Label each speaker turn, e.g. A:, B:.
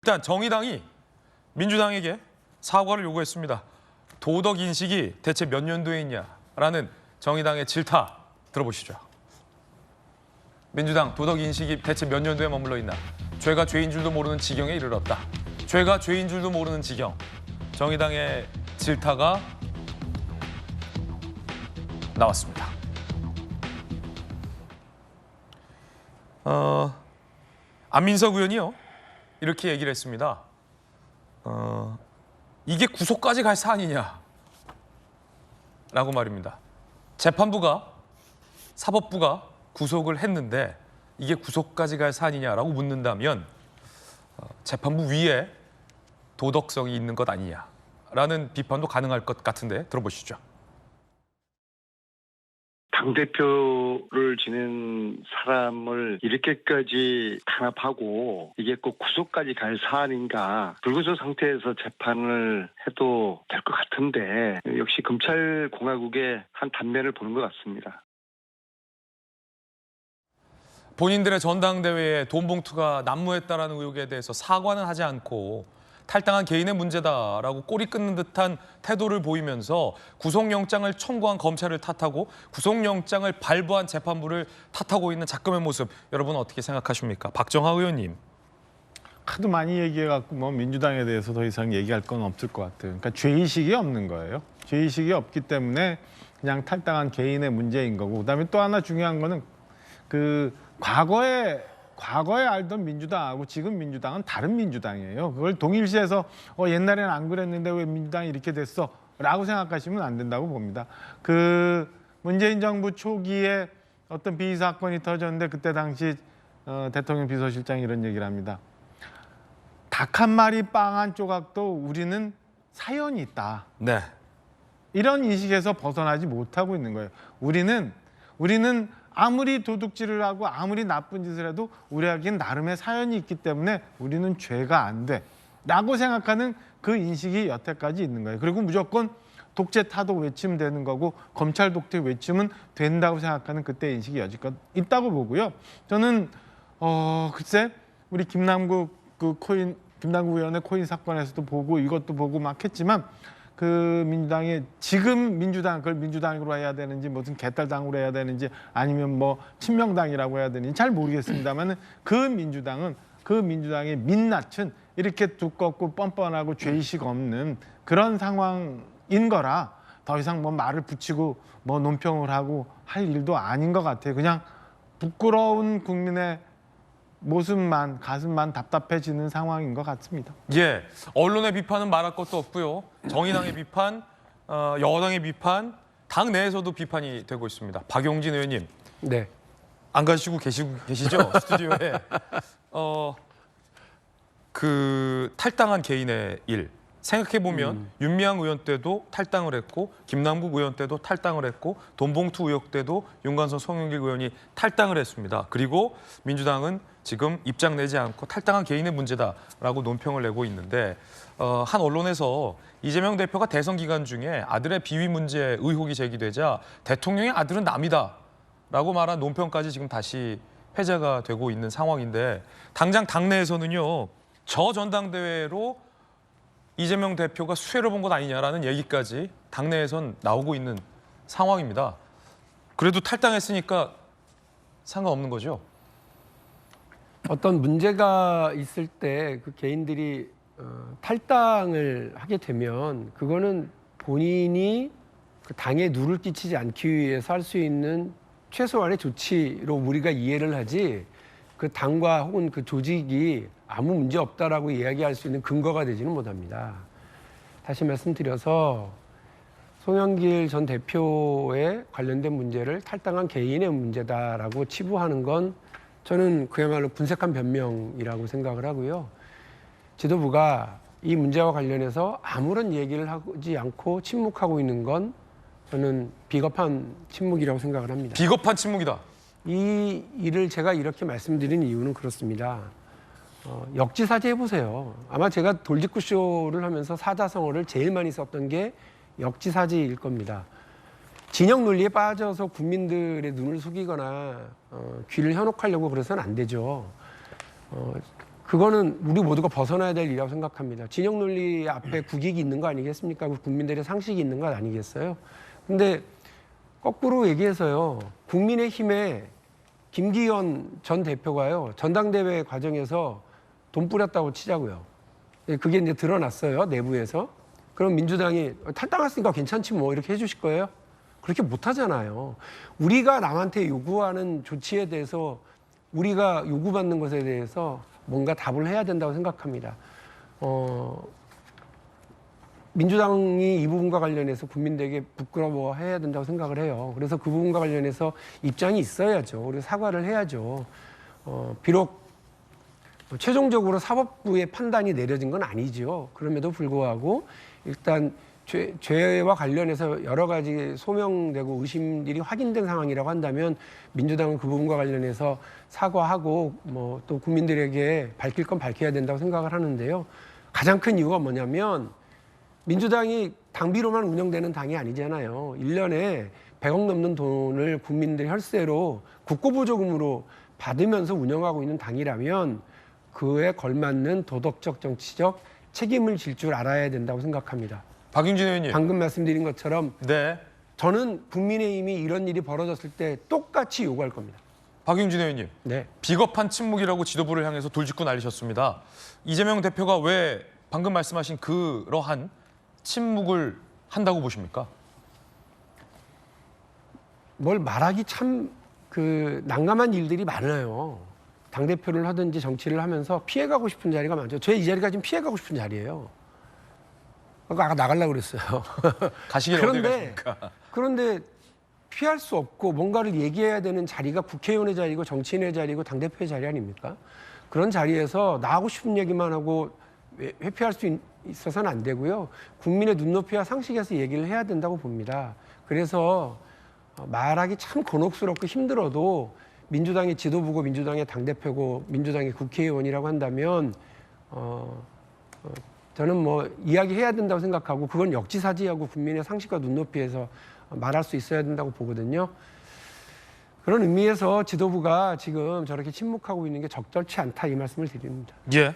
A: 일단 정의당이 민주당에게 사과를 요구했습니다. 도덕 인식이 대체 몇 년도에 있냐라는 정의당의 질타 들어보시죠. 민주당 도덕 인식이 대체 몇 년도에 머물러 있나? 죄가 죄인 줄도 모르는 지경에 이르렀다. 죄가 죄인 줄도 모르는 지경. 정의당의 질타가 나왔습니다. 안민석 의원이요. 이렇게 얘기를 했습니다. 이게 구속까지 갈 사안이냐? 라고 말입니다. 재판부가, 사법부가 구속을 했는데 이게 구속까지 갈 사안이냐라고 묻는다면 재판부 위에 도덕성이 있는 것 아니냐라는 비판도 가능할 것 같은데 들어보시죠.
B: 당대표를 지낸 사람을 이렇게까지 탄압하고 이게 꼭 구속까지 갈 사안인가, 불구속 상태에서 재판을 해도 될 것 같은데 역시 검찰 공화국의 한 단면을 보는 것 같습니다.
A: 본인들의 전당대회에 돈 봉투가 난무했다라는 의혹에 대해서 사과는 하지 않고 탈당한 개인의 문제다라고 꼬리 끊는 듯한 태도를 보이면서 구속영장을 청구한 검찰을 탓하고 구속영장을 발부한 재판부를 탓하고 있는 작금의 모습, 여러분 어떻게 생각하십니까? 박정하 의원님.
C: 하도 많이 얘기해갖고 뭐 민주당에 대해서 더 이상 얘기할 건 없을 것 같아요. 그러니까 죄의식이 없는 거예요. 죄의식이 없기 때문에 그냥 탈당한 개인의 문제인 거고, 그다음에 또 하나 중요한 거는 그 과거에 알던 민주당하고 지금 민주당은 다른 민주당이에요. 그걸 동일시해서 옛날에는 안 그랬는데 왜 민주당이 이렇게 됐어? 라고 생각하시면 안 된다고 봅니다. 그 문재인 정부 초기에 어떤 비리 사건이 터졌는데 그때 당시 대통령 비서실장이 이런 얘기를 합니다. 닭 한 마리 빵 한 조각도 우리는 사연이 있다.
A: 네.
C: 이런 인식에서 벗어나지 못하고 있는 거예요. 우리는 아무리 도둑질을 하고 아무리 나쁜 짓을 해도 우리에겐 나름의 사연이 있기 때문에 우리는 죄가 안 돼 라고 생각하는 그 인식이 여태까지 있는 거예요. 그리고 무조건 독재 타도 외치면 되는 거고 검찰 독재 외치면 된다고 생각하는 그때 인식이 여지껏 있다고 보고요. 저는 글쎄 우리 김남국 의원의 코인 사건에서도 보고 이것도 보고 막 했지만 그 민주당의 지금 민주당, 그걸 민주당으로 해야 되는지 무슨 개딸당으로 해야 되는지 아니면 뭐 친명당이라고 해야 되는지 잘 모르겠습니다만 그 민주당의 민낯은 이렇게 두껍고 뻔뻔하고 죄의식 없는 그런 상황인 거라 더 이상 뭐 말을 붙이고 뭐 논평을 하고 할 일도 아닌 것 같아요. 그냥 부끄러운 국민의 모습만, 가슴만 답답해지는 상황인 것 같습니다.
A: 예, 언론의 비판은 말할 것도 없고요. 정의당의 비판, 여당의 비판, 당 내에서도 비판이 되고 있습니다. 박용진 의원님.
D: 네.
A: 안 가시고 계시죠? 스튜디오에. 그 탈당한 개인의 일. 생각해보면 윤미향 의원 때도 탈당을 했고 김남국 의원 때도 탈당을 했고 돈봉투 의혹 때도 윤관선 송영길 의원이 탈당을 했습니다. 그리고 민주당은 지금 입장 내지 않고 탈당한 개인의 문제다라고 논평을 내고 있는데 한 언론에서 이재명 대표가 대선 기간 중에 아들의 비위 문제 의혹이 제기되자 대통령의 아들은 남이다라고 말한 논평까지 지금 다시 회자가 되고 있는 상황인데 당장 당내에서는요. 저 전당대회로 이재명 대표가 수혜를 본 것 아니냐라는 얘기까지 당내에선 나오고 있는 상황입니다. 그래도 탈당했으니까 상관없는 거죠?
D: 어떤 문제가 있을 때 그 개인들이 탈당을 하게 되면 그거는 본인이 그 당에 누를 끼치지 않기 위해서 할 수 있는 최소한의 조치로 우리가 이해를 하지, 그 당과 혹은 그 조직이 아무 문제 없다라고 이야기할 수 있는 근거가 되지는 못합니다. 다시 말씀드려서 송영길 전 대표에 관련된 문제를 탈당한 개인의 문제다라고 치부하는 건 저는 그야말로 분색한 변명이라고 생각을 하고요. 지도부가 이 문제와 관련해서 아무런 얘기를 하지 않고 침묵하고 있는 건 저는 비겁한 침묵이라고 생각을 합니다.
A: 비겁한 침묵이다.
D: 이 일을 제가 이렇게 말씀드린 이유는 그렇습니다. 역지사지 해보세요. 아마 제가 돌직구 쇼를 하면서 사자성어를 제일 많이 썼던 게 역지사지일 겁니다. 진영 논리에 빠져서 국민들의 눈을 속이거나 귀를 현혹하려고 그래서는 안 되죠. 그거는 우리 모두가 벗어나야 될 일이라고 생각합니다. 진영 논리 앞에 국익이 있는 거 아니겠습니까? 국민들의 상식이 있는 것 아니겠어요? 근데 거꾸로 얘기해서요. 국민의힘의 김기현 전 대표가요. 전당대회 과정에서 돈 뿌렸다고 치자고요. 그게 이제 드러났어요. 내부에서. 그럼 민주당이 탈당했으니까 괜찮지 뭐 이렇게 해주실 거예요? 그렇게 못하잖아요. 우리가 남한테 요구하는 조치에 대해서 우리가 요구받는 것에 대해서 뭔가 답을 해야 된다고 생각합니다. 민주당이 이 부분과 관련해서 국민들에게 부끄러워해야 된다고 생각을 해요. 그래서 그 부분과 관련해서 입장이 있어야죠. 그리고 사과를 해야죠. 비록 최종적으로 사법부의 판단이 내려진 건 아니죠. 그럼에도 불구하고 일단 죄와 관련해서 여러 가지 소명되고 의심들이 확인된 상황이라고 한다면 민주당은 그 부분과 관련해서 사과하고 뭐 또 국민들에게 밝힐 건 밝혀야 된다고 생각을 하는데요. 가장 큰 이유가 뭐냐면 민주당이 당비로만 운영되는 당이 아니잖아요. 1년에 100억 넘는 돈을 국민들 혈세로 국고보조금으로 받으면서 운영하고 있는 당이라면 그에 걸맞는 도덕적 정치적 책임을 질 줄 알아야 된다고 생각합니다.
A: 박용진 의원님.
D: 방금 말씀드린 것처럼
A: 네.
D: 저는 국민의힘이 이런 일이 벌어졌을 때 똑같이 요구할 겁니다.
A: 박용진 의원님.
D: 네.
A: 비겁한 침묵이라고 지도부를 향해서 돌직구 날리셨습니다. 이재명 대표가 왜 방금 말씀하신 그러한 침묵을 한다고 보십니까?
D: 뭘 말하기 참 난감한 일들이 많아요. 당대표를 하든지 정치를 하면서 피해가고 싶은 자리가 많죠. 제 이 자리가 지금 피해가고 싶은 자리예요. 아까 나가려고 그랬어요.
A: 가시길 어디 가십니까?
D: 그런데 피할 수 없고 뭔가를 얘기해야 되는 자리가 국회의원의 자리고 정치인의 자리고 당대표의 자리 아닙니까? 그런 자리에서 나하고 싶은 얘기만 하고 회피할 수 있어서는 안 되고요. 국민의 눈높이와 상식에서 얘기를 해야 된다고 봅니다. 그래서 말하기 참 곤혹스럽고 힘들어도 민주당의 지도부고 민주당의 당대표고 민주당의 국회의원이라고 한다면 저는 뭐 이야기해야 된다고 생각하고 그건 역지사지하고 국민의 상식과 눈높이에서 말할 수 있어야 된다고 보거든요. 그런 의미에서 지도부가 지금 저렇게 침묵하고 있는 게 적절치 않다 이 말씀을 드립니다.
A: 예.